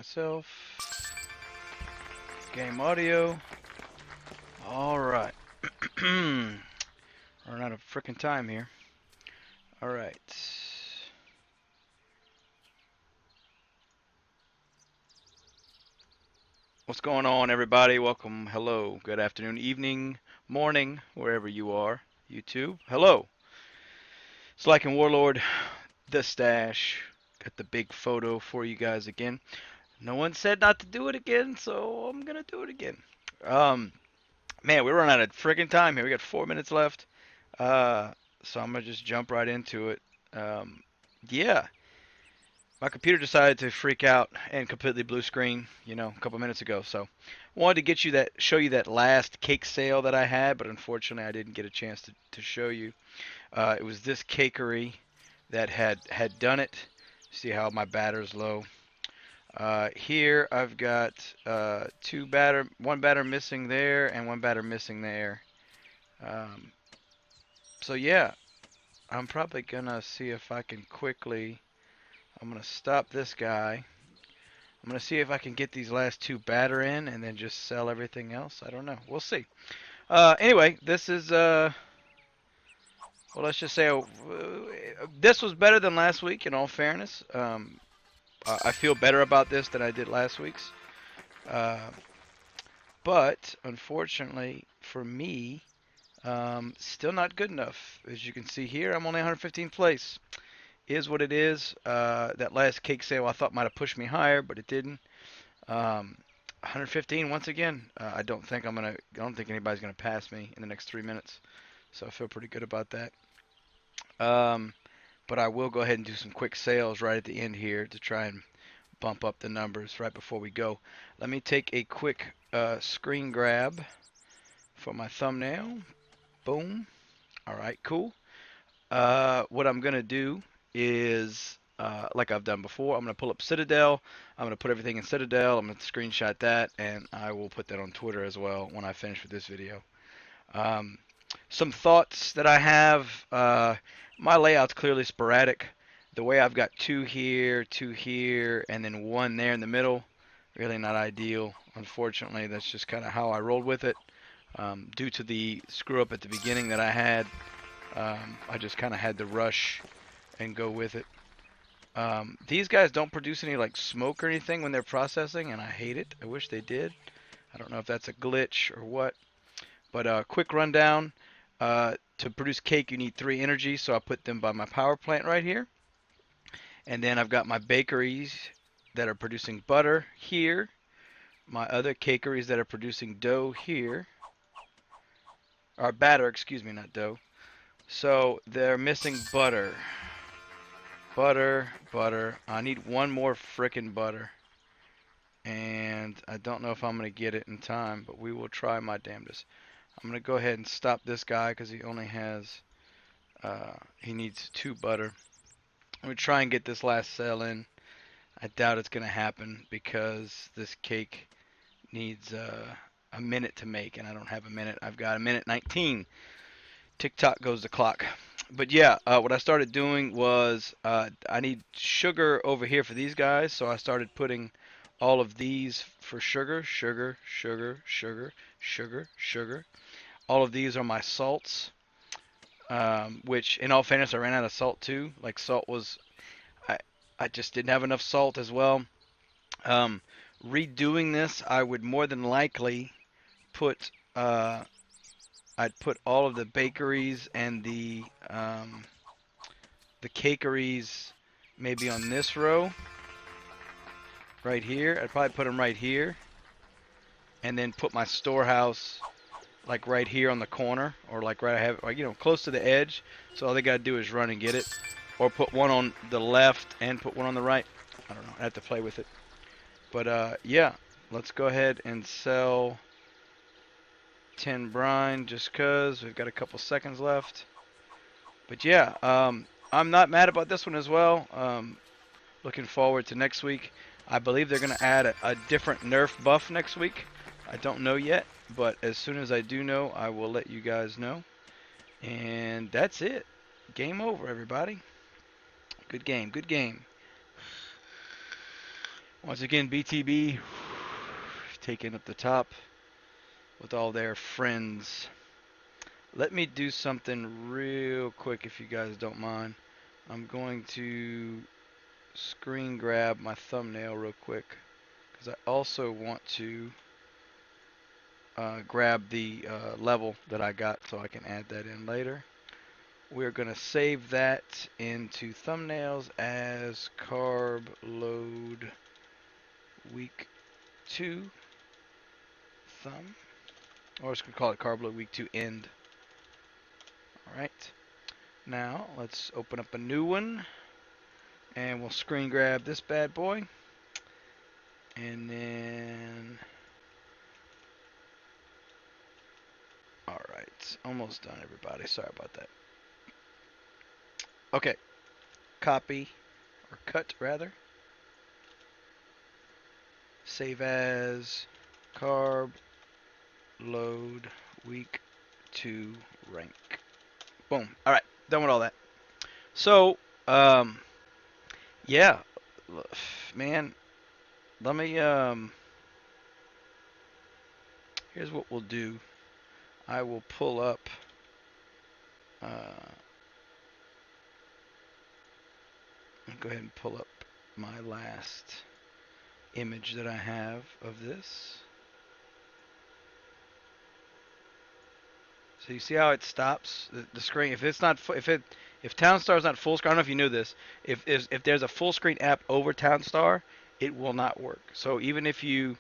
myself. Game audio. Alright. Running out of freaking time here. Alright. What's going on, everybody? Welcome. Hello. Good afternoon, evening, morning, wherever you are. YouTube. Hello. It's like in Warlord, the stash. Got the big photo for you guys again. No one said not to do it again, so I'm gonna do it again. Um, Man, we're running out of friggin' time here. We got 4 minutes left. Uh, so I'm gonna just jump right into it. Um, yeah, my computer decided to freak out and completely blue screen, a couple minutes ago. So wanted to show you that last cake sale that I had, but unfortunately I didn't get a chance to show you. It was this cakery that had done it. See how my batter's low. Here I've got one batter missing there and one batter missing there. Um, so yeah, I'm probably gonna see if I can quickly. I'm gonna stop this guy. I'm gonna see if I can get these last two batter in and then just sell everything else. I don't know. We'll see. Anyway, this is well, let's just say this was better than last week. In all fairness, I feel better about this than I did last week's. Uh, but unfortunately for me, still not good enough. As you can see here, I'm only 115th place. Is what it is. That last cake sale I thought might have pushed me higher, but it didn't. 115 once again. I don't think anybody's gonna pass me in the next 3 minutes. So I feel pretty good about that. Um, but I will go ahead and do some quick sales right at the end here to try and bump up the numbers right before we go. Let me take a quick screen grab for my thumbnail. Boom. All right, cool. What I'm gonna do is, like I've done before, I'm gonna pull up Citadel. I'm gonna put everything in Citadel. I'm gonna screenshot that, and I will put that on Twitter as well when I finish with this video. Um, some thoughts that I have. My layout's clearly sporadic. The way I've got two here, and then one there in the middle, really not ideal. Unfortunately, that's just kind of how I rolled with it. Due to the screw up at the beginning that I had, I just kind of had to rush and go with it. These guys don't produce any like smoke or anything when they're processing, and I hate it. I wish they did. I don't know if that's a glitch or what. But quick rundown. To produce cake, you need 3 energy, so I put them by my power plant right here. And then I've got my bakeries that are producing butter here. My other cakeries that are producing dough here. Or batter, excuse me, not dough. So they're missing butter. Butter. I need one more frickin' butter. And I don't know if I'm going to get it in time, but we will try my damnedest. I'm going to go ahead and stop this guy because he only has, he needs 2 butter. I'm going to try and get this last sell in. I doubt it's going to happen because this cake needs a minute to make, and I don't have a minute. I've got a minute 19. TikTok goes the clock. But yeah, what I started doing was I need sugar over here for these guys, so I started putting all of these for sugar. All of these are my salts, which in all fairness I ran out of salt too. Like salt was, I, I just didn't have enough salt as well. Um, Redoing this, I would more than likely put I'd put all of the bakeries and the cakeries maybe on this row right here. I'd probably put them right here, and then put my storehouse like right here on the corner, or like right I have like close to the edge. So all they gotta do is run and get it, or put one on the left and put one on the right. I don't know. I have to play with it. But yeah, let's go ahead and sell 10 brine just cause we've got a couple seconds left. But yeah, I'm not mad about this one as well. Looking forward to next week. I believe they're going to add a different nerf buff next week. I don't know yet, but as soon as I do know, I will let you guys know. And that's it. Game over, everybody. Good game. Once again, BTB taking up the top with all their friends. Let me do something real quick if you guys don't mind. I'm going to screen grab my thumbnail real quick because I also want to grab the level that I got so I can add that in later. We're going to save that into thumbnails as carb load week 2 thumb, or just going to call it carb load week 2 end. Alright, now let's open up a new one and we'll screen grab this bad boy, and then alright, almost done everybody, sorry about that. Okay, copy, or cut rather, save as carb load week 2 rank. Boom. All right, done with all that. So, yeah, man, let me, here's what we'll do. I will pull up, I'll go ahead and pull up my last image that I have of this. So you see how it stops the screen if it's not if TowNSTAR is not full screen. I don't know if you knew this. If there's a full screen app over TowNSTAR, it will not work. So even if you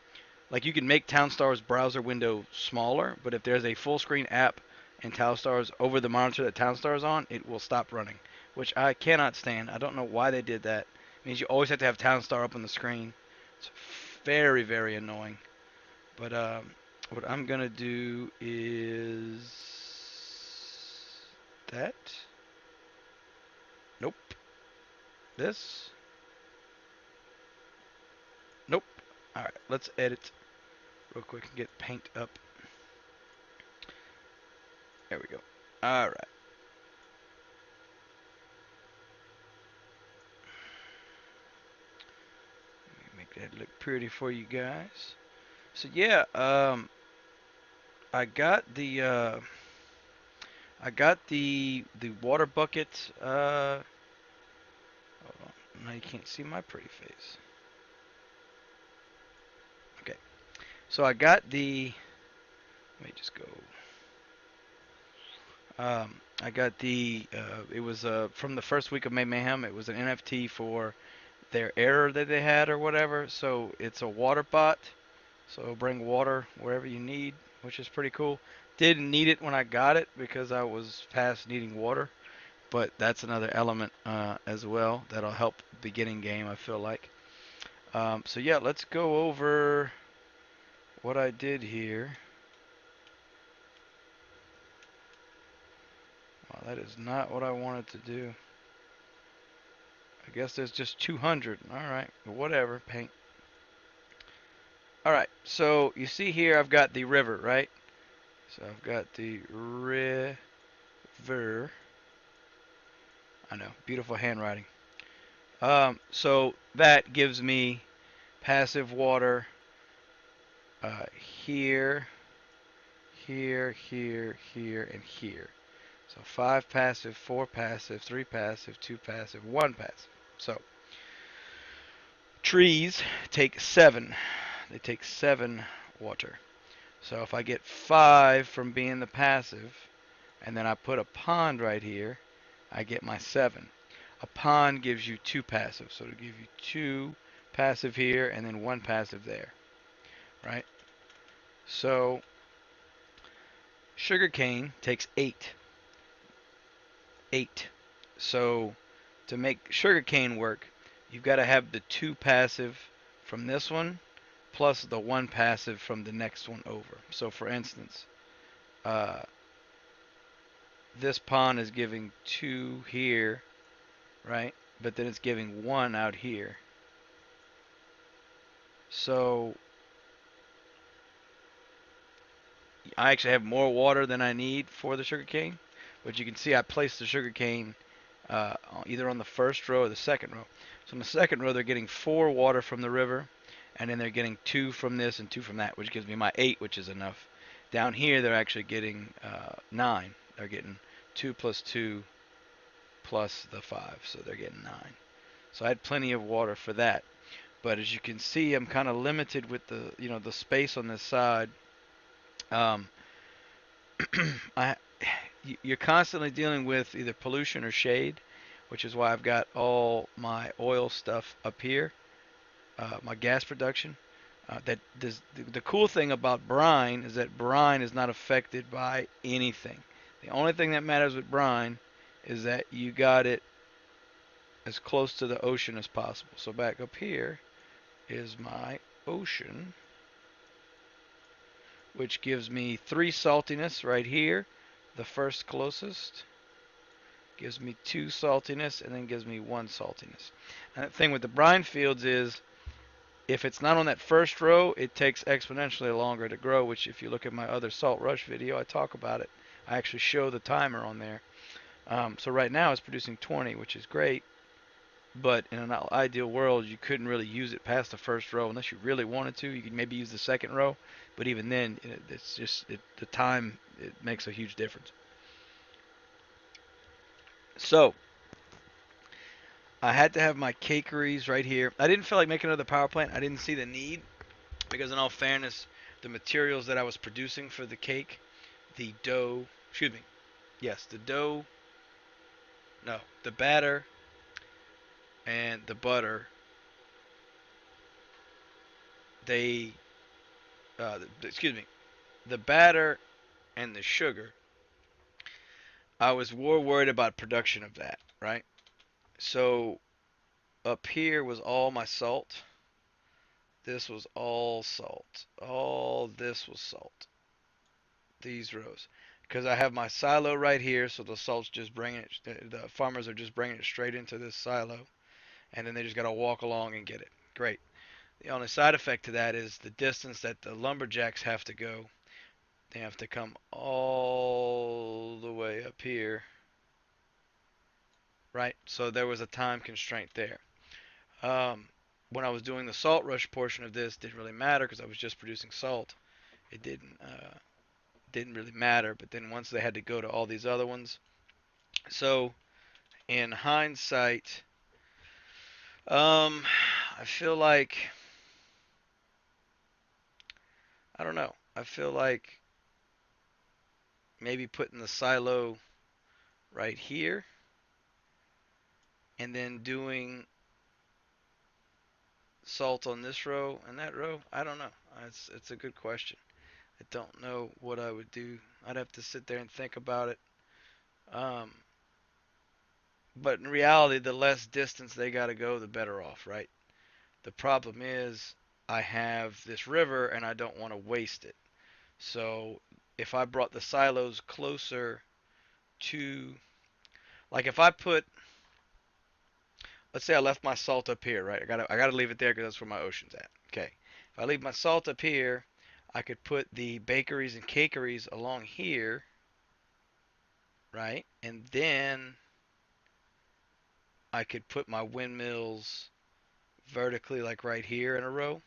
like, you can make TowNSTAR's browser window smaller, but if there's a full screen app and TowNSTAR's over the monitor that TowNSTAR is on, it will stop running, which I cannot stand. I don't know why they did that. It means you always have to have TowNSTAR up on the screen. It's very, very annoying. But what I'm gonna do is that. Nope. This. Nope. All right. Let's edit real quick and get paint up. There we go. All right. Make that look pretty for you guys. So yeah, I got the water bucket. Hold on. Now you can't see my pretty face. Okay. So I got the. Let me just go. I got the. It was from the first week of May Mayhem. It was an NFT for their error that they had or whatever. So it's a water bot. So bring water wherever you need, which is pretty cool. Didn't need it when I got it because I was past needing water, but that's another element as well that'll help beginning game, I feel like. So yeah, let's go over what I did here. Well, that is not what I wanted to do. I guess there's just 200. Alright, whatever, paint. Alright, so you see here I've got the river, right? So I've got the river. I know, beautiful handwriting. So that gives me passive water here, here, here, here, and here. So 5 passive, 4 passive, 3 passive, 2 passive, 1 passive. So trees take 7. They take 7 water. So if I get 5 from being the passive, and then I put a pond right here, I get my 7. A pond gives you 2 passive, so it'll give you 2 passive here and then 1 passive there, right? So sugarcane takes 8. 8. So to make sugarcane work, you've got to have the 2 passive from this one plus the 1 passive from the next one over. So for instance, this pawn is giving 2 here, right? But then it's giving 1 out here. So I actually have more water than I need for the sugarcane. But you can see I placed the sugarcane either on the first row or the second row. So in the second row, they're getting 4 water from the river. and then they're getting 2 from this and 2 from that, which gives me my 8, which is enough. Down here, they're actually getting 9. They're getting 2 plus 2 plus the 5, so they're getting 9. So I had plenty of water for that. But as you can see, I'm kind of limited with the space on this side. Um, I, you're constantly dealing with either pollution or shade, which is why I've got all my oil stuff up here, my gas production. The cool thing about brine is that brine is not affected by anything. The only thing that matters with brine is that you got it as close to the ocean as possible. So back up here is my ocean, which gives me 3 saltiness right here. The first closest gives me 2 saltiness, and then gives me 1 saltiness. And the thing with the brine fields is, if it's not on that first row, it takes exponentially longer to grow, which if you look at my other salt rush video, I talk about it. I actually show the timer on there. So right now it's producing 20, which is great. But in an ideal world, you couldn't really use it past the first row unless you really wanted to. You could maybe use the second row, but even then, it's just the time. It makes a huge difference. So I had to have my cakeries right here. I didn't feel like making another power plant. I didn't see the need because, in all fairness, the materials that I was producing for the cake, the dough, excuse me, yes, the dough, no, the batter and the butter, they, excuse me, the batter and the sugar, I was more worried about production of that, right? So up here was all my salt. This was all salt. All this was salt. These rows. Because I have my silo right here, so the salt's just bringing it, the farmers are just bringing it straight into this silo, and then they just got to walk along and get it. Great. The only side effect to that is the distance that the lumberjacks have to go. They have to come all the way up here, right? So there was a time constraint there. Um, when I was doing the salt rush portion of this, didn't really matter because I was just producing salt. It didn't really matter. But then once they had to go to all these other ones, so in hindsight, I feel like I don't know. I feel like maybe putting the silo right here and then doing salt on this row and that row. I don't know. It's a good question. I don't know what I would do. I'd have to sit there and think about it. Um, but in reality, the less distance they got to go, the better off, right? The problem is I have this river and I don't want to waste it. So if I brought the silos closer to, like if I put, let's say I left my salt up here, right? I gotta leave it there because that's where my ocean's at. Okay. If I leave my salt up here, I could put the bakeries and cakeries along here, right? And then I could put my windmills vertically, like right here in a row.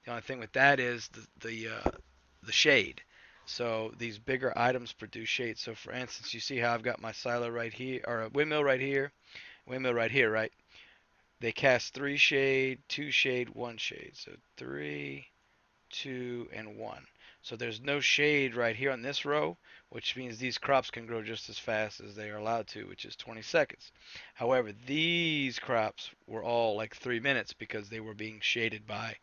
The only thing with that is the shade. So these bigger items produce shade. So for instance, you see how I've got my silo right here, or a windmill right here, right? They cast 3 shade, 2 shade, 1 shade. So 3, 2, and 1. So there's no shade right here on this row, which means these crops can grow just as fast as they are allowed to, which is 20 seconds. However, these crops were all like 3 minutes because they were being shaded by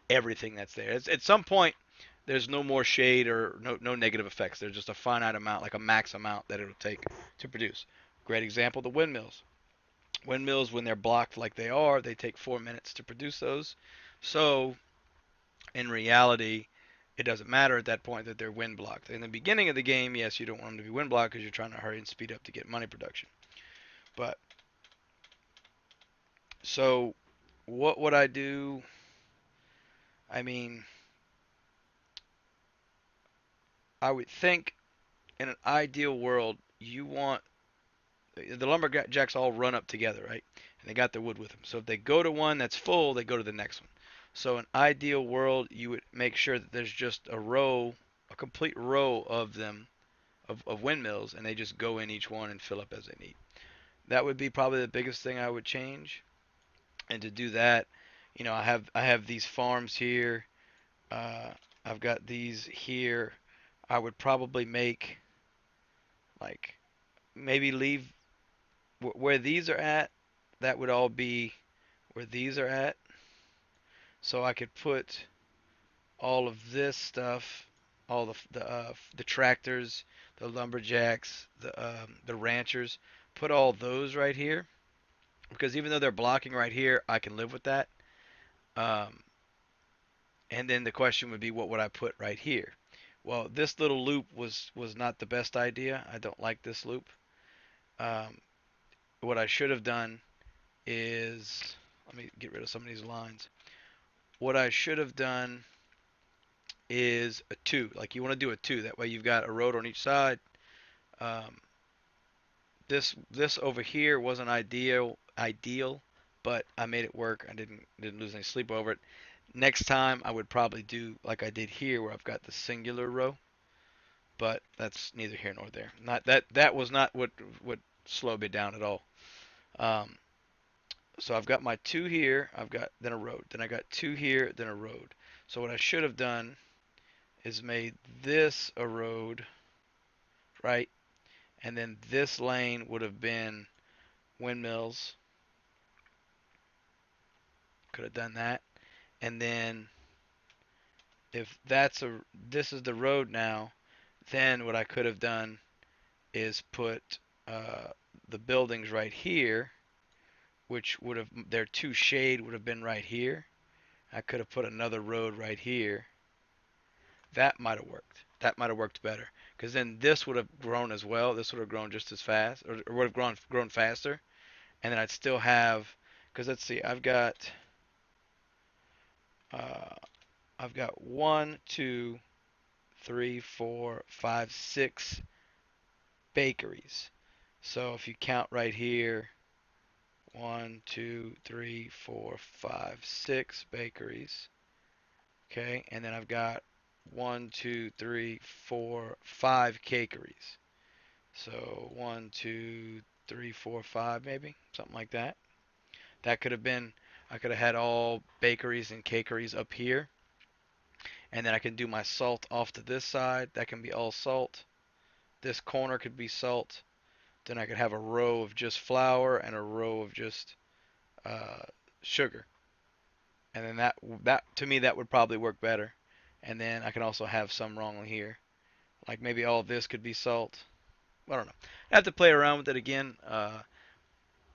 everything that's there. At some point, there's no more shade or no negative effects. There's just a finite amount, like a max amount that it'll take to produce. Great example, the windmills. Windmills, when they're blocked like they are, they take 4 minutes to produce those. So in reality, it doesn't matter at that point that they're wind blocked. In the beginning of the game, yes, you don't want them to be wind blocked because you're trying to hurry and speed up to get money production. But so what would I do? I mean, I would think in an ideal world, you want the lumberjacks all run up together, right? And they got their wood with them. So if they go to one that's full, they go to the next one. So in ideal world, you would make sure that there's just a row, a complete row of them, of windmills, and they just go in each one and fill up as they need. That would be probably the biggest thing I would change. And to do that, I have these farms here. Uh, I've got these here. I would probably make like maybe leave where these are at. That would all be where these are at. So I could put all of this stuff, all the tractors, the lumberjacks, the ranchers, put all those right here because even though they're blocking right here, I can live with that. Um, and then the question would be, what would I put right here? Well, this little loop was not the best idea. I don't like this loop. Um, what I should have done is, let me get rid of some of these lines. What I should have done is a two. Like you want to do a two. That way you've got a road on each side. Um, this over here wasn't ideal, but I made it work. I didn't lose any sleep over it. Next time I would probably do like I did here, where I've got the singular row. But that's neither here nor there. Not that was not what slowed me down at all. Um, so I've got my two here. I've got then a road. Then I got two here. Then a road. So what I should have done is made this a road, right? And then this lane would have been windmills. Could have done that. And then if this is the road now, then what I could have done is put uh, the buildings right here, which would have their two shade would have been right here. I could have put another road right here. That might have worked. That might have worked better because then this would have grown as well. This would have grown just as fast, or would have grown faster, and then I'd still have. Because let's see, uh, I've got one, two, three, four, five, six bakeries. So if you count right here, one, two, three, four, five, six bakeries. Okay, and then I've got one, two, three, four, five cakeries. So one, two, three, four, five, maybe something like that. That could have been. I could have had all bakeries and cakeries up here, and then I can do my salt off to this side. That can be all salt. This corner could be salt. Then I could have a row of just flour and a row of just uh, sugar. And then that to me that would probably work better. And then I can also have some wrong here. Like maybe all of this could be salt. I don't know. I have to play around with it again.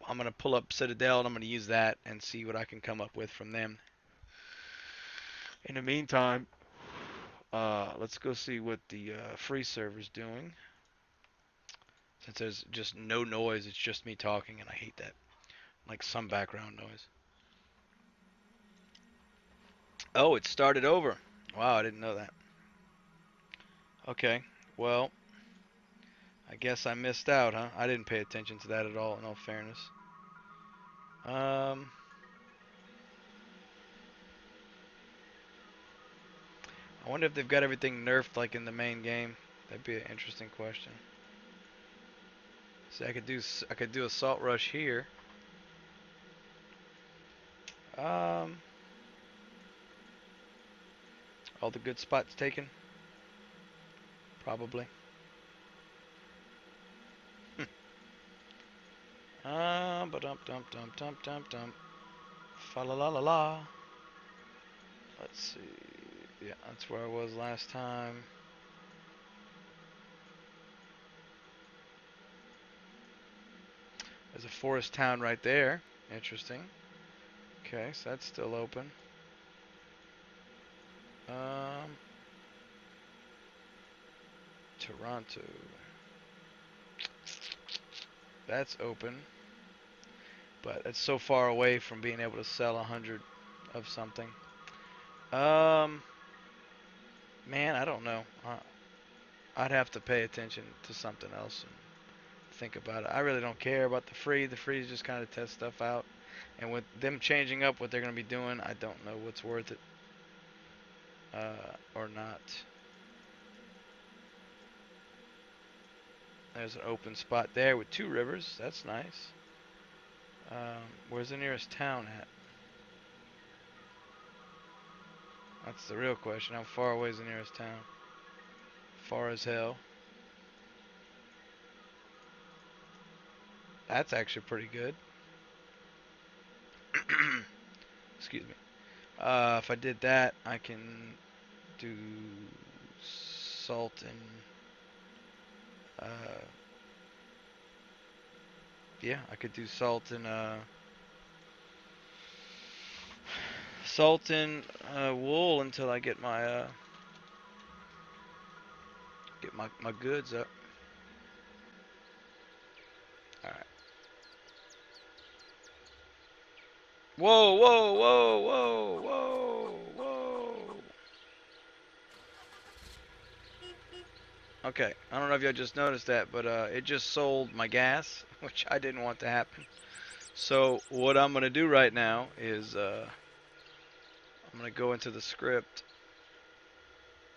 I'm gonna pull up Citadel and I'm gonna use that and see what I can come up with from them. In the meantime, let's go see what the free server's doing. Since there's just no noise, it's just me talking, and I hate that. Like some background noise. Oh, it started over. Wow, I didn't know that. Okay, well, I guess I missed out, huh? I didn't pay attention to that at all, in all fairness. Um, I wonder if they've got everything nerfed like in the main game. That'd be an interesting question. See, I could do a salt rush here. Um, all the good spots taken, probably. But dump dump dump dump dump dump. Fa la la la la. Let's see. Yeah, that's where I was last time. There's a forest town right there. Interesting. Okay, so that's still open. Um, Toronto. That's open, but it's so far away from being able to sell 100 of something. Um, Man, I don't know. I'd have to pay attention to something else and think about it. I really don't care about the free. The free is just kind of test stuff out. And with them changing up what they're going to be doing, I don't know what's worth it or not. There's an open spot there with 2 rivers. That's nice. Where's the nearest town at? That's the real question. How far away is the nearest town? Far as hell. That's actually pretty good. Excuse me. If I did that, I can do salt and yeah, I could do salt and wool until I get my goods up. All right. Whoa, whoa, whoa, whoa, whoa, whoa. Okay, I don't know if y'all just noticed that, but it just sold my gas, which I didn't want to happen. So what I'm gonna do right now is I'm gonna go into the script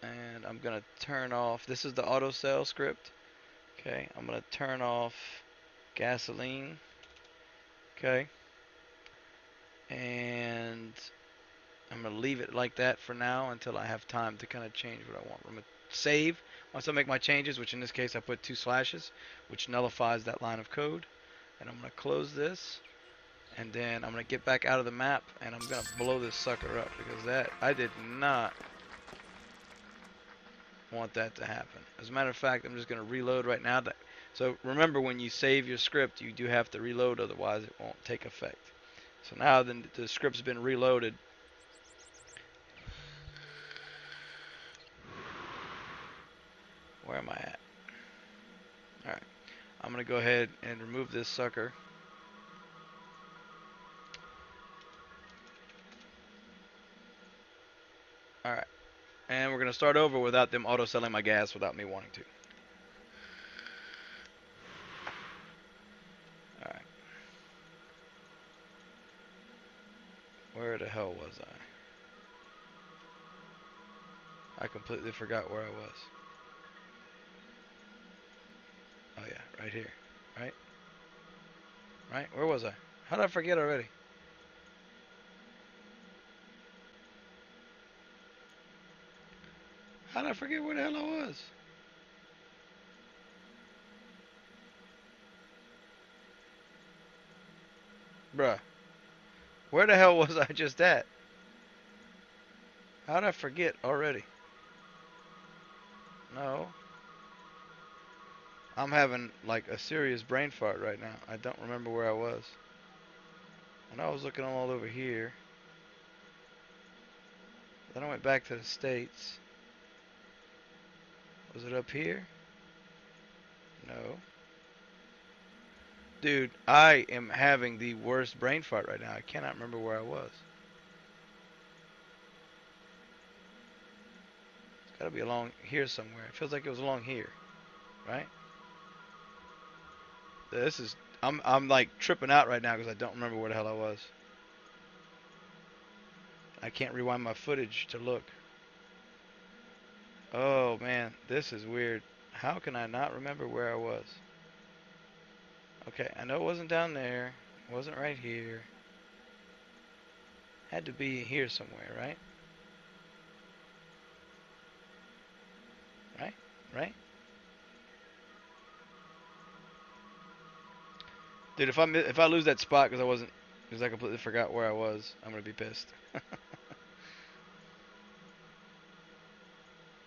and I'm gonna turn off. This is the auto sell script. Okay, I'm gonna turn off gasoline. Okay, and I'm gonna leave it like that for now until I have time to kind of change what I want. I'm gonna save once I make my changes, which in this case I put 2 slashes, which nullifies that line of code. And I'm gonna close this, and then I'm gonna get back out of the map, and I'm gonna blow this sucker up because that I did not want that to happen. As a matter of fact, I'm just gonna reload right now. So remember, when you save your script, you do have to reload, otherwise it won't take effect. So now the script's been reloaded. Where am I at? Alright. I'm going to go ahead and remove this sucker. Alright. And we're going to start over without them auto-selling my gas without me wanting to. Alright. Where the hell was I? I completely forgot where I was. Oh yeah, right here. Right? Right? Where was I? How did I forget already? How did I forget where the hell I was? Bruh. Where the hell was I just at? How did I forget already? No. I'm having like a serious brain fart right now. I don't remember where I was. I know I was looking all over here. Then I went back to the States. Was it up here? No. Dude, I am having the worst brain fart right now. I cannot remember where I was. It's gotta be along here somewhere. It feels like it was along here, right? This is I'm like tripping out right now because I don't remember where the hell I was. I can't rewind my footage to look. Oh man, this is weird. How can I not remember where I was? Okay, I know it wasn't down there. It wasn't right here. Had to be here somewhere, right? Right? Right? Dude, if I lose that spot because I completely forgot where I was, I'm gonna be pissed.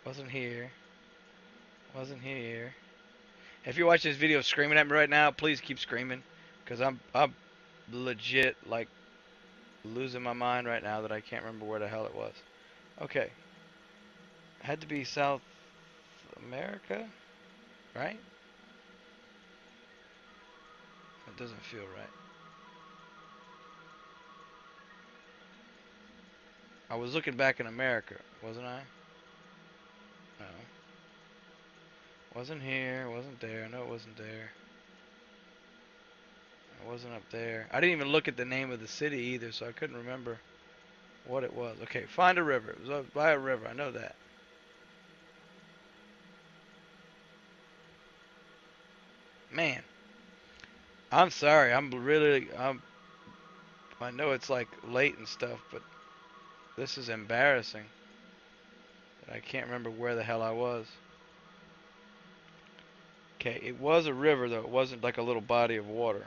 Wasn't here. Wasn't here. If you're watching this video screaming at me right now, please keep screaming, because I'm legit like losing my mind right now that I can't remember where the hell it was. Okay, had to be South America, right? It doesn't feel right. I was looking back in America, wasn't I? No. Wasn't here. Wasn't there. No, it wasn't there. It wasn't up there. I didn't even look at the name of the city either, so I couldn't remember what it was. Okay, find a river. It was up by a river. I know that. Man, I'm sorry. I know it's like late and stuff, but this is embarrassing. I can't remember where the hell I was. Okay, it was a river though. It wasn't like a little body of water.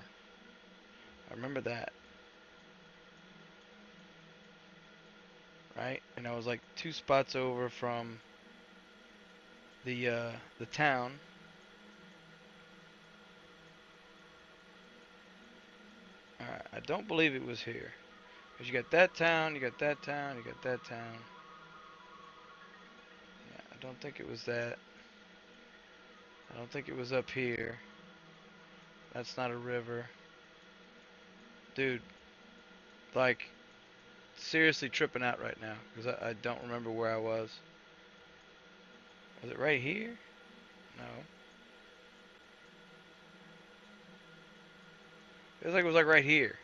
I remember that, right? And I was like 2 spots over from the town. All right, I don't believe it was here. Cause you got that town, you got that town, you got that town. Yeah, I don't think it was that. I don't think it was up here. That's not a river. Dude, like, seriously tripping out right now. Because I don't remember where I was. Was it right here? No. It was like right here.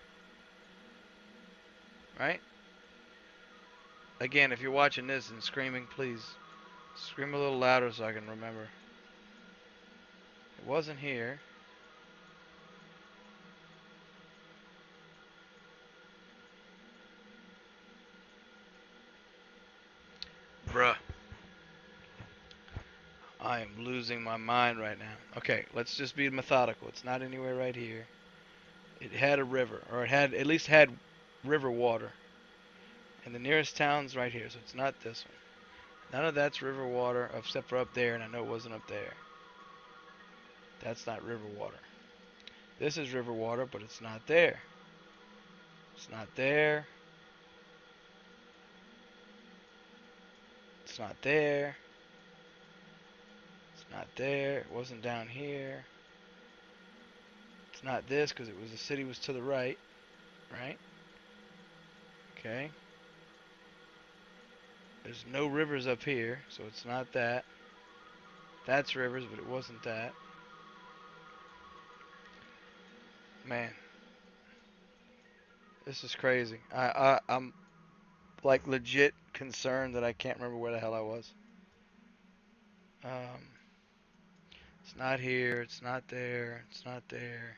Right? Again, if you're watching this and screaming, please scream a little louder so I can remember. It wasn't here. Bruh. I am losing my mind right now. Okay, let's just be methodical. It's not anywhere right here. It had a river, or it had at least had river water. And the nearest town's right here, so it's not this one. None of that's river water except for up there, and I know it wasn't up there. That's not river water. This is river water, but it's not there. It's not there. It's not there. It's not there. It wasn't down here. It's not this because it was the city was to the right, right? Okay. There's no rivers up here, so it's not that. That's rivers, but it wasn't that. Man, this is crazy. I'm like legit concerned that I can't remember where the hell I was. Um, it's not here. It's not there. It's not there.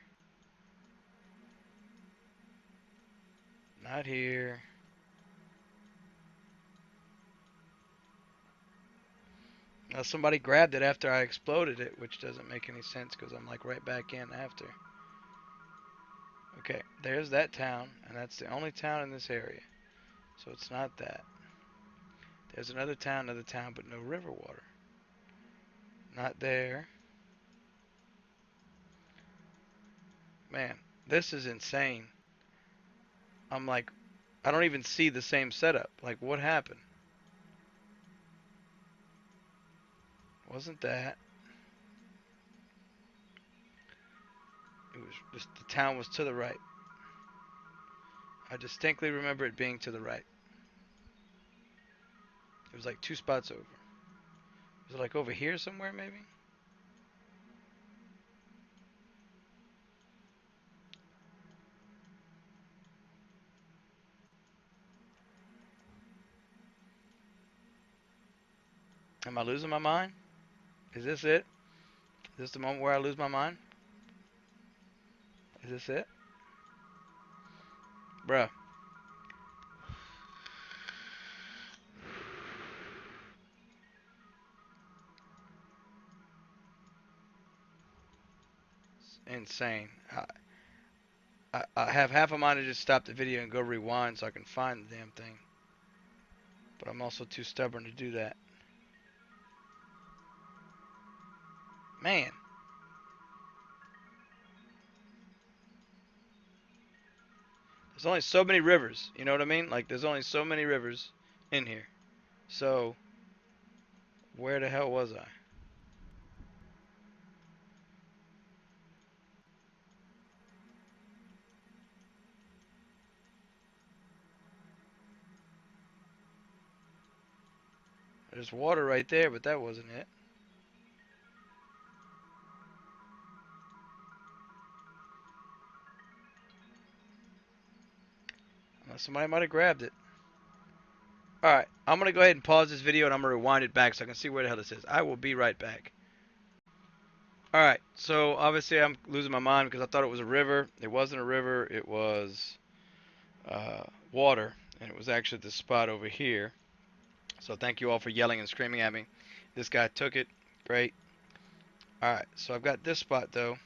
Not here. Now somebody grabbed it after I exploded it, which doesn't make any sense because I'm like right back in after. Okay, there's that town, and that's the only town in this area. So it's not that. There's another town, but no river water. Not there. Man, this is insane. I'm like, I don't even see the same setup. Like, what happened? Wasn't that? It was just the town was to the right. I distinctly remember it being to the right. It was like 2 spots over. Was it like over here somewhere, maybe? Am I losing my mind? Is this it? Is this the moment where I lose my mind? Is this it? Bruh. It's insane. I have half a mind to just stop the video and go rewind so I can find the damn thing. But I'm also too stubborn to do that. Man. There's only so many rivers. You know what I mean? Like, there's only so many rivers in here. So, where the hell was I? There's water right there, but that wasn't it. Somebody might have grabbed it. Alright, I'm going to go ahead and pause this video and I'm going to rewind it back so I can see where the hell this is. I will be right back. Alright, so obviously I'm losing my mind because I thought it was a river. It wasn't a river, it was water. And it was actually this spot over here. So thank you all for yelling and screaming at me. This guy took it. Great. Alright, so I've got this spot though.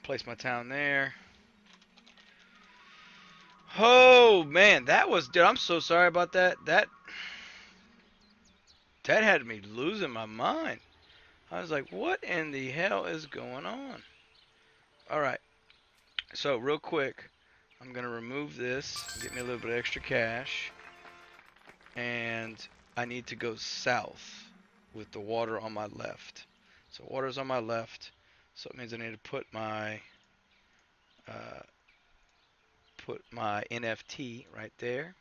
Place my town there. Oh man, that was, dude, I'm so sorry about that. That had me losing my mind. I was like, what in the hell is going on? Alright, so real quick, I'm going to remove this, get me a little bit of extra cash, and I need to go south with the water on my left. So water's on my left, so it means I need to put my NFT right there.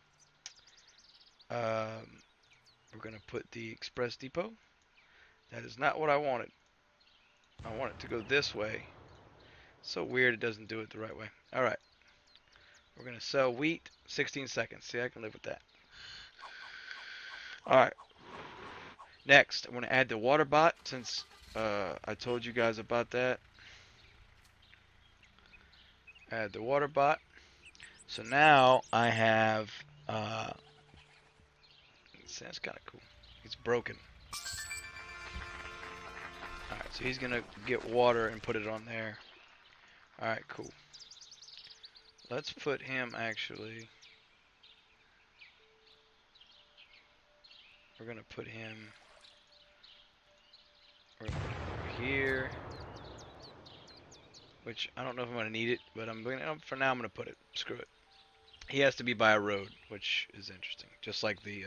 We're going to put the express depot. That is not what I wanted. I want it to go this way. So weird it doesn't do it the right way. Alright. We're going to sell wheat. 16 seconds. See, I can live with that. Alright. Next, I'm going to add the water bot since I told you guys about that. Add the water bot. So now I have... that's kind of cool. It's broken. Alright, so he's going to get water and put it on there. Alright, cool. Let's put him actually... We're going to put him over here. Which, I don't know if I'm going to need it, but for now I'm going to put it. Screw it. He has to be by a road, which is interesting. Just like the...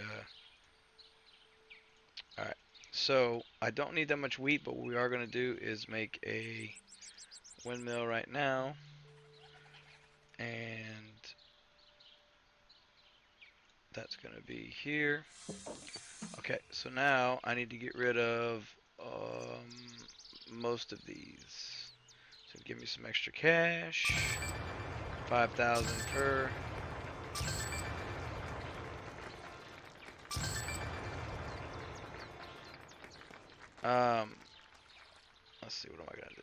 Alright, so I don't need that much wheat, but what we are going to do is make a windmill right now. And that's going to be here. Okay, so now I need to get rid of most of these. So give me some extra cash. 5,000 per. Let's see, what am I gonna do?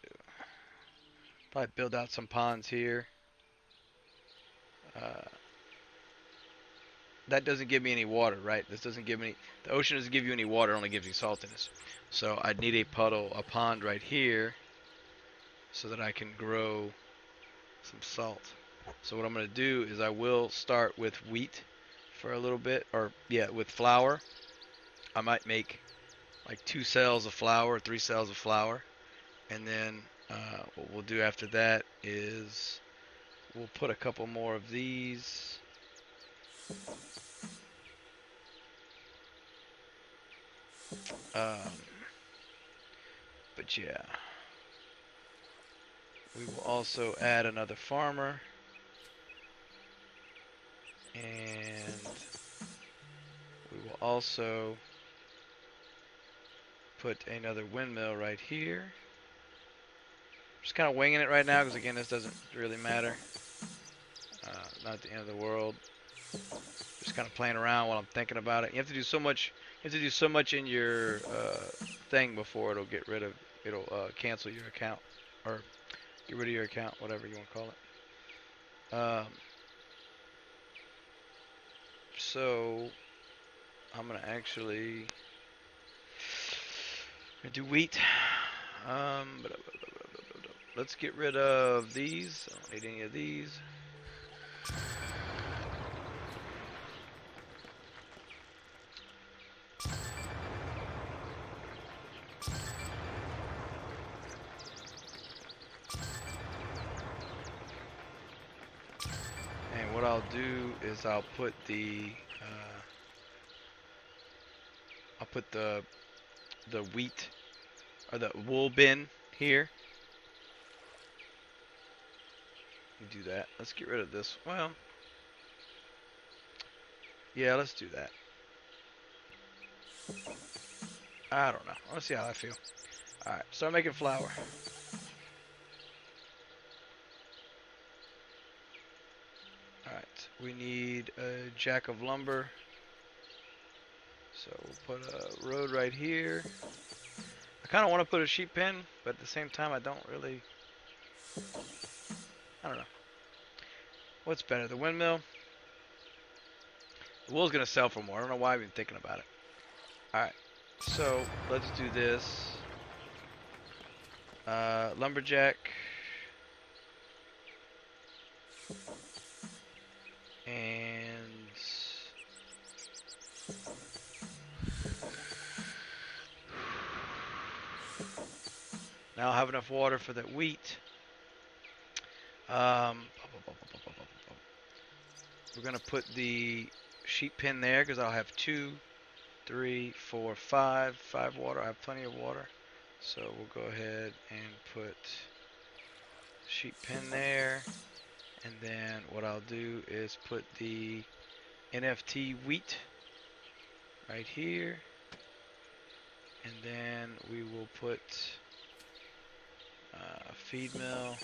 Probably build out some ponds here. That doesn't give me any water, right? This doesn't give me, the ocean doesn't give you any water, it only gives you saltiness. So I need a pond right here so that I can grow some salt. So what I'm gonna do is I will start with wheat for a little bit, or yeah, with flour. I might make like 2 cells of flour, 3 cells of flour, and then what we'll do after that is we'll put a couple more of these. But yeah, we will also add another farmer, and we will also put another windmill right here. Just kind of winging it right now because again this doesn't really matter. Not the end of the world. Just kind of playing around while I'm thinking about it. You have to do so much. You have to do so much in your thing before it'll get rid of. It'll cancel your account or get rid of your account, whatever you want to call it. So I'm gonna actually do wheat. Let's get rid of these. I don't need any of these. And what I'll do is I'll put the wheat or the wool bin here. Do that. Let's get rid of this. Well, yeah, let's do that. I don't know. Let's see how I feel. Alright, start making flour. We need a jack of lumber. So we'll put a road right here. I kind of want to put a sheep pen, but at the same time, I don't really. I don't know. What's better, the windmill? The wool's gonna sell for more. I don't know why I've been thinking about it. All right. So let's do this. Lumberjack. And now I'll have enough water for that wheat. We're gonna put the sheep pen there because I'll have 2, 3, 4, 5 water. I have plenty of water. So we'll go ahead and put sheep pen there. And then what I'll do is put the NFT wheat right here. And then we will put a feed mill.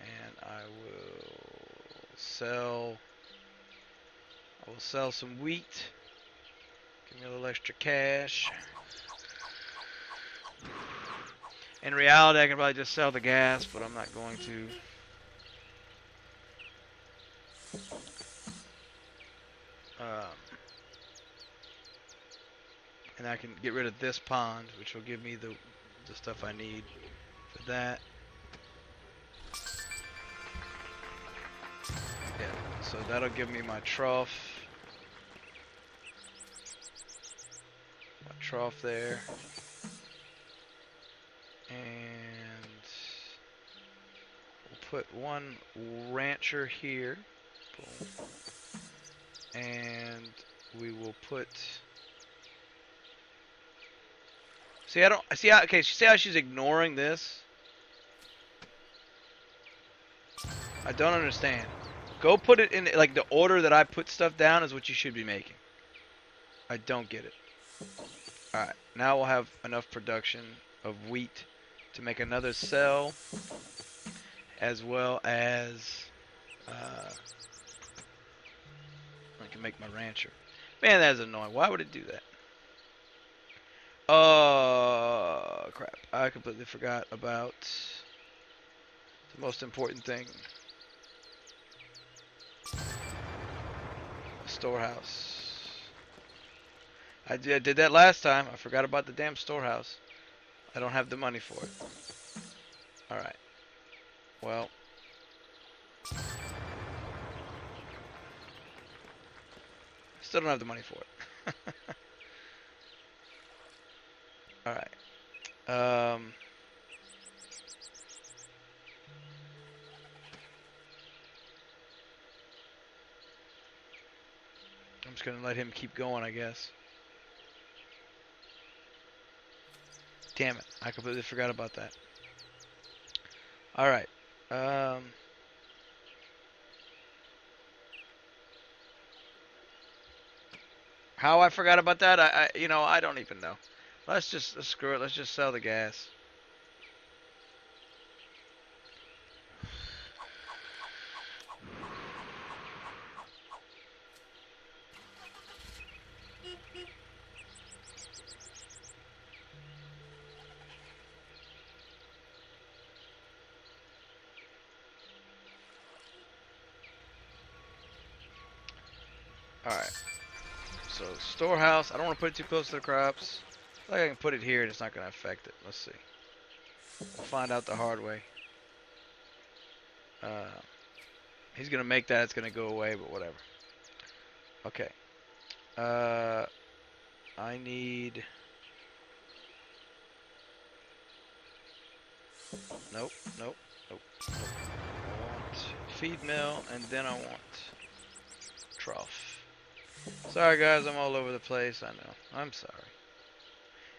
And I will sell some wheat. Give me a little extra cash. In reality, I can probably just sell the gas, but I'm not going to. And I can get rid of this pond, which will give me the stuff I need for that. Yeah, so that'll give me my trough. My trough there. And we'll put one rancher here. Boom. And we will put. See, I don't see how. Okay, see how she's ignoring this? I don't understand. Go put it in like the order that I put stuff down is what you should be making. I don't get it. All right, now we'll have enough production of wheat to make another cell, as well as I can make my rancher. Man, that is annoying. Why would it do that? Oh, crap. I completely forgot about the most important thing. The storehouse. I did that last time. I forgot about the damn storehouse. I don't have the money for it. Alright. Well. Still don't have the money for it. Alright. I'm just gonna let him keep going, I guess. Damn it. I completely forgot about that. Alright. How I forgot about that, I don't even know. Let's screw it. Let's just sell the gas. Alright. So, storehouse. I don't want to put it too close to the crops. I feel like I can put it here and it's not going to affect it. Let's see. We'll find out the hard way. He's going to make that. It's going to go away, but whatever. Okay. I need... Nope, nope, nope, nope. I want feed mill, and then I want trough. Sorry guys, I'm all over the place, I know. I'm sorry.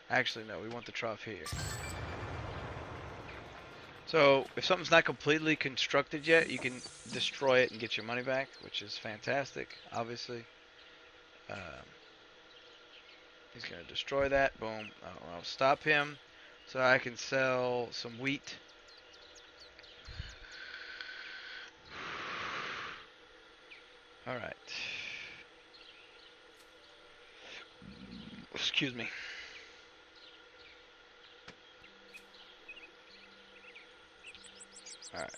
Actually, no, we want the trough here. So, if something's not completely constructed yet, you can destroy it and get your money back, which is fantastic, obviously. He's going to destroy that. Boom. I'll stop him so I can sell some wheat. All right. Excuse me. All right.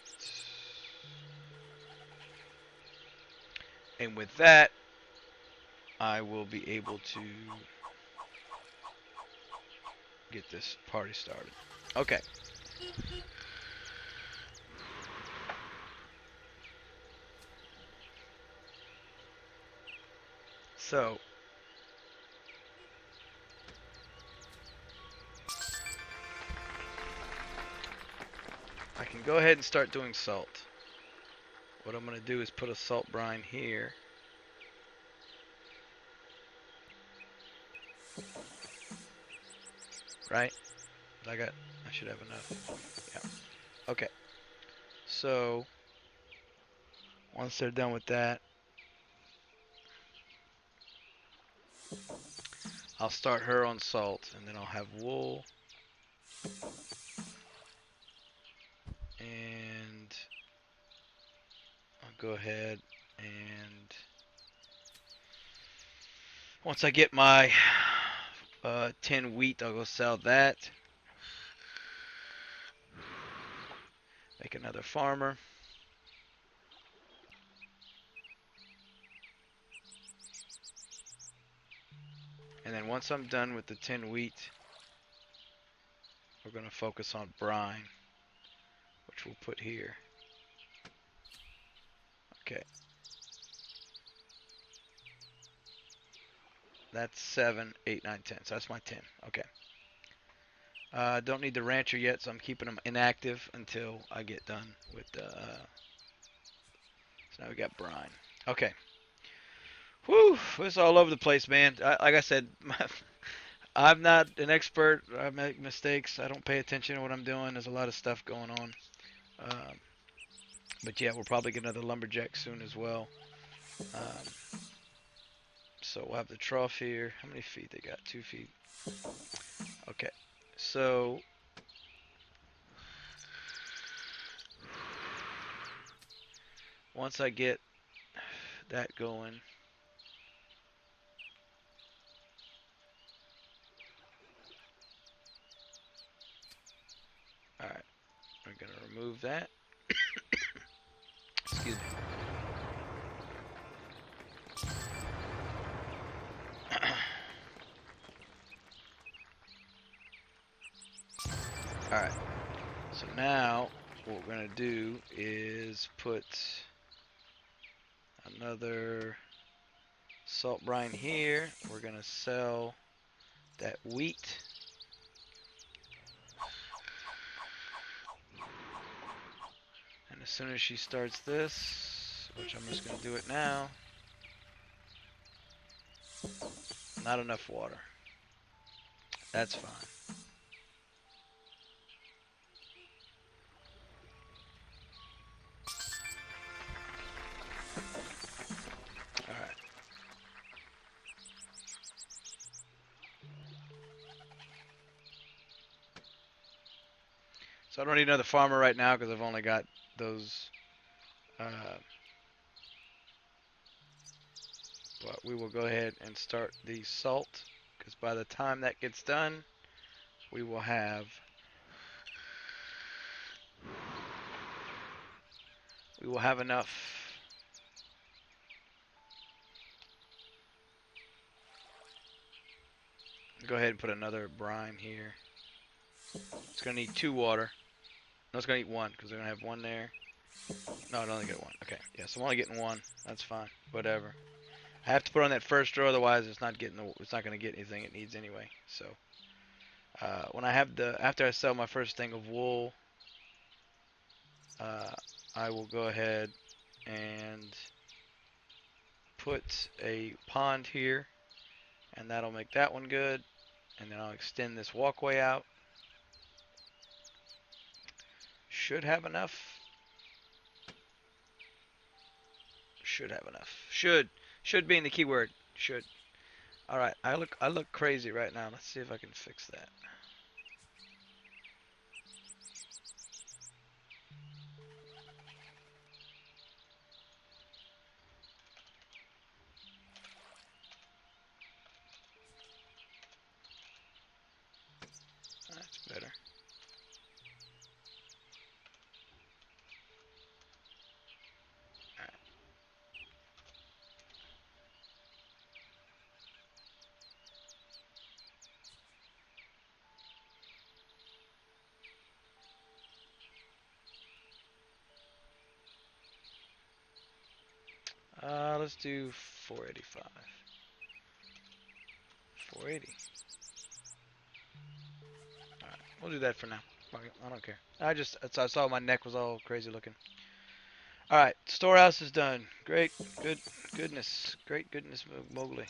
And with that, I will be able to get this party started. Okay. So, I can go ahead and start doing salt. What I'm going to do is put a salt brine here. Right? I should have enough. Yeah. Okay. So, once they're done with that, I'll start her on salt, and then I'll have wool. And I'll go ahead and once I get my 10 wheat, I'll go sell that. Make another farmer. And then once I'm done with the 10 wheat, we're going to focus on brine, which we'll put here. Okay. That's 7, 8, 9, 10. So that's my 10. Okay. Don't need the rancher yet, so I'm keeping them inactive until I get done with the... so now we got brine. Okay. Whew, it's all over the place, man. Like I said, I'm not an expert. I make mistakes. I don't pay attention to what I'm doing. There's a lot of stuff going on. But yeah, we'll probably get another lumberjack soon as well. So we'll have the trough here. How many feet they got? 2 feet. Okay. So once I get that going, all right, we're gonna remove that. Excuse me. All right. So now what we're gonna do is put another salt brine here. We're gonna sell that wheat. And as soon as she starts this, which I'm just gonna do it now, not enough water. That's fine. Alright. So I don't need another farmer right now because I've only got those. But we will go ahead and start the salt because by the time that gets done, we will have enough. Go ahead and put another brine here. It's gonna need 2 water. No, it's gonna need 1 because they're gonna have 1 there. No, it only get 1. Okay, yeah, so I'm only getting 1. That's fine. Whatever. I have to put on that first row, otherwise it's not gonna get anything it needs anyway. So when I have after I sell my first thing of wool, I will go ahead and put a pond here, and that'll make that one good. And then I'll extend this walkway out. Should have enough. Should have enough. Should being the key word. Should. All right. I look crazy right now. Let's see if I can fix that. better. Let's do 485. 480. All right, we'll do that for now. I don't care. I saw my neck was all crazy looking. All right, storehouse is done. Great, great goodness, Mowgli.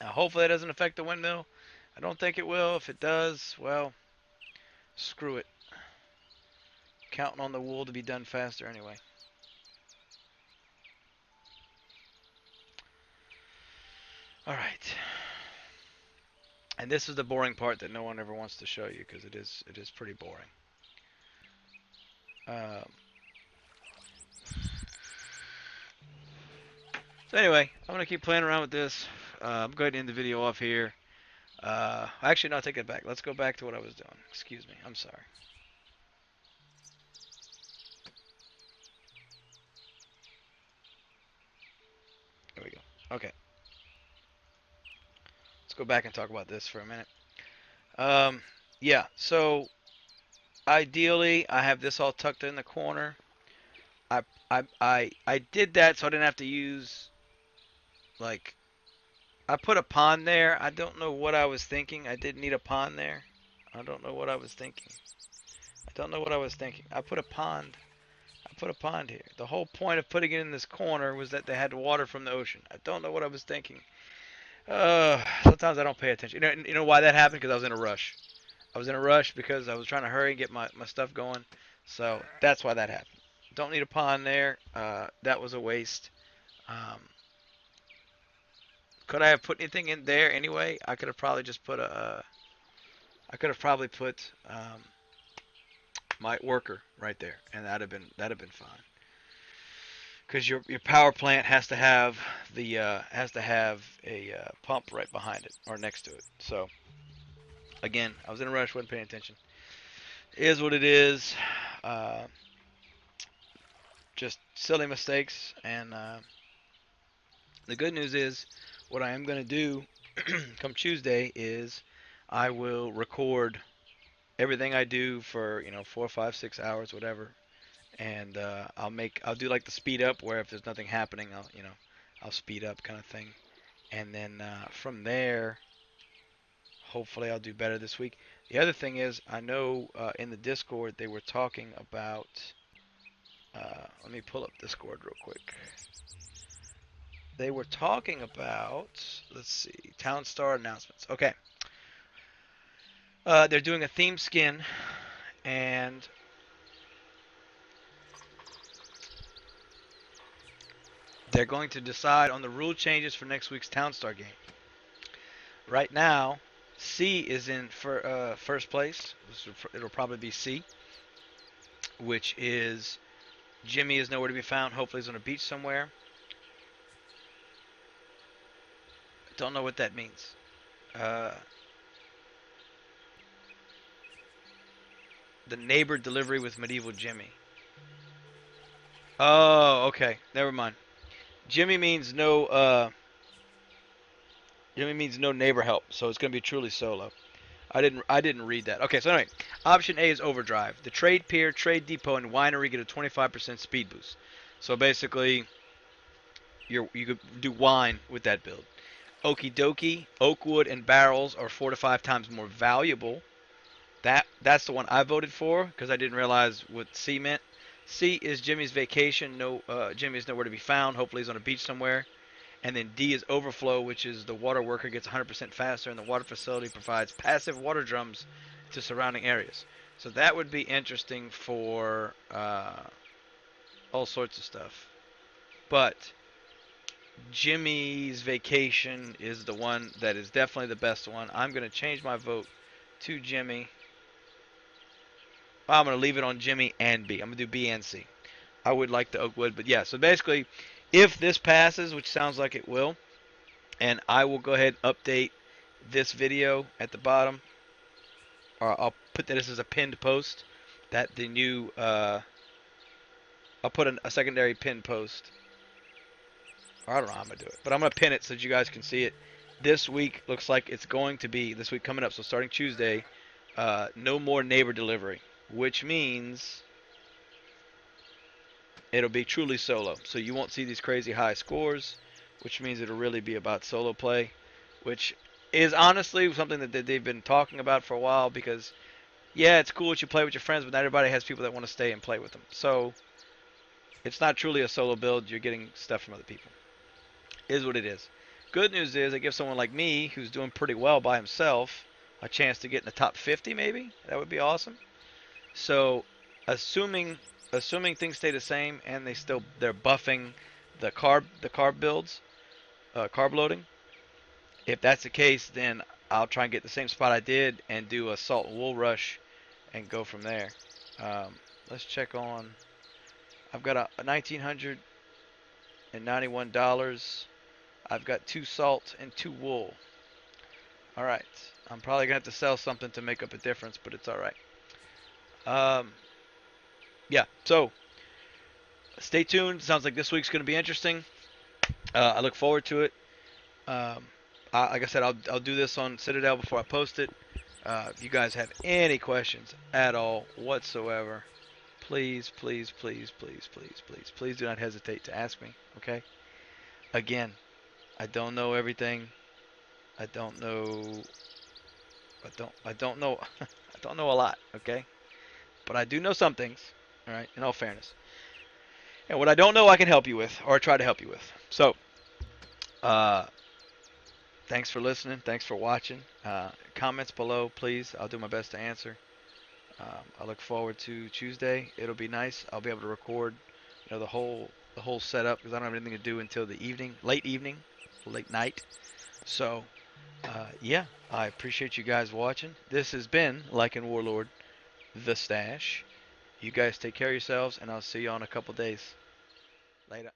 Now, hopefully that doesn't affect the windmill. I don't think it will. If it does, well, screw it. Counting on the wool to be done faster anyway. All right. And this is the boring part that no one ever wants to show you because it is pretty boring. So anyway, I'm gonna keep playing around with this. I'm going to end the video off here. Actually, no, I'll take it back. Let's go back to what I was doing. Excuse me. I'm sorry. There we go. Okay. Let's go back and talk about this for a minute. Yeah. So ideally, I have this all tucked in the corner. I did that so I didn't have to use like I put a pond there. I don't know what I was thinking. I didn't need a pond there. I don't know what I was thinking. I don't know what I was thinking. I put a pond. I put a pond here. The whole point of putting it in this corner was that they had water from the ocean. I don't know what I was thinking. Sometimes I don't pay attention. You know why that happened? Because I was in a rush. I was in a rush because I was trying to hurry and get my stuff going. So that's why that happened. Don't need a pond there. That was a waste. Um, could I have put anything in there anyway? I could have probably just put a. I could have probably put my worker right there, and that'd have been fine. Because your power plant has to have a pump right behind it or next to it. So again, I was in a rush, wasn't paying attention. It is what it is. Uh, just silly mistakes, and the good news is, what I am going to do come Tuesday is I will record everything I do for 4, 5, 6 hours, whatever, and I'll do like the speed up where if there's nothing happening, I'll speed up kind of thing, and then from there, hopefully I'll do better this week. The other thing is, I know in the Discord they were talking about. Let me pull up Discord real quick. They were talking about, let's see, TOWNSTAR announcements. Okay. They're doing a theme skin, and they're going to decide on the rule changes for next week's TOWNSTAR game. Right now, C is in first place. It'll probably be C, which is Jimmy is nowhere to be found. Hopefully he's on a beach somewhere. Don't know what that means. The neighbor delivery with medieval Jimmy. Oh, okay. Never mind. Jimmy means no. Jimmy means no neighbor help, so it's gonna be truly solo. I didn't read that. Okay, so anyway, option A is overdrive. The trade pier, trade depot, and winery get a 25% speed boost. So basically, you could do wine with that build. Okie dokie, oakwood and barrels are 4 to 5 times more valuable. That's the one I voted for because I didn't realize what C meant. C is Jimmy's vacation. No, Jimmy is nowhere to be found. Hopefully he's on a beach somewhere. And then D is overflow, which is the water worker gets 100% faster, and the water facility provides passive water drums to surrounding areas. So that would be interesting for all sorts of stuff. But Jimmy's vacation is the one that is definitely the best one. I'm going to change my vote to Jimmy. I'm going to leave it on Jimmy and B. I'm going to do B and C. I would like the Oakwood, but yeah. So basically, if this passes, which sounds like it will, and I will go ahead and update this video at the bottom, or I'll put that this as a pinned post. That the new, I'll put a secondary pinned post. Or I don't know how I'm gonna do it, but I'm gonna pin it so that you guys can see it. This week looks like it's going to be this week coming up. So starting Tuesday, no more neighbor delivery, which means it'll be truly solo. So you won't see these crazy high scores, which means it'll really be about solo play, which is honestly something that they've been talking about for a while because, yeah, it's cool that you play with your friends, but not everybody has people that want to stay and play with them. So it's not truly a solo build. You're getting stuff from other people. Is what it is. Good news is it gives someone like me, who's doing pretty well by himself, a chance to get in the top 50 maybe. That would be awesome. So, assuming things stay the same and they're buffing the carb builds, carb loading. If that's the case, then I'll try and get the same spot I did and do a salt and wool rush and go from there. Let's check on. I've got a $1,991. I've got 2 salt and 2 wool. All right. I'm probably gonna have to sell something to make up a difference, but it's all right. Yeah. So stay tuned. Sounds like this week's gonna be interesting. I look forward to it. Um, like I said, I'll do this on Citadel before I post it. If you guys have any questions at all whatsoever, please, please, please, please, please, please, please do not hesitate to ask me. Okay. Again, I don't know everything. I don't know. I don't know. I don't know a lot. Okay. But I do know some things. All right. In all fairness. And what I don't know, I can help you with, or try to help you with. So, uh, thanks for listening. Thanks for watching. Comments below, please. I'll do my best to answer. I look forward to Tuesday. It'll be nice. I'll be able to record, the whole setup because I don't have anything to do until the evening, late night. So, yeah, I appreciate you guys watching. This has been Lycan Warlord, the Stash. You guys take care of yourselves, and I'll see you on a couple days. Later.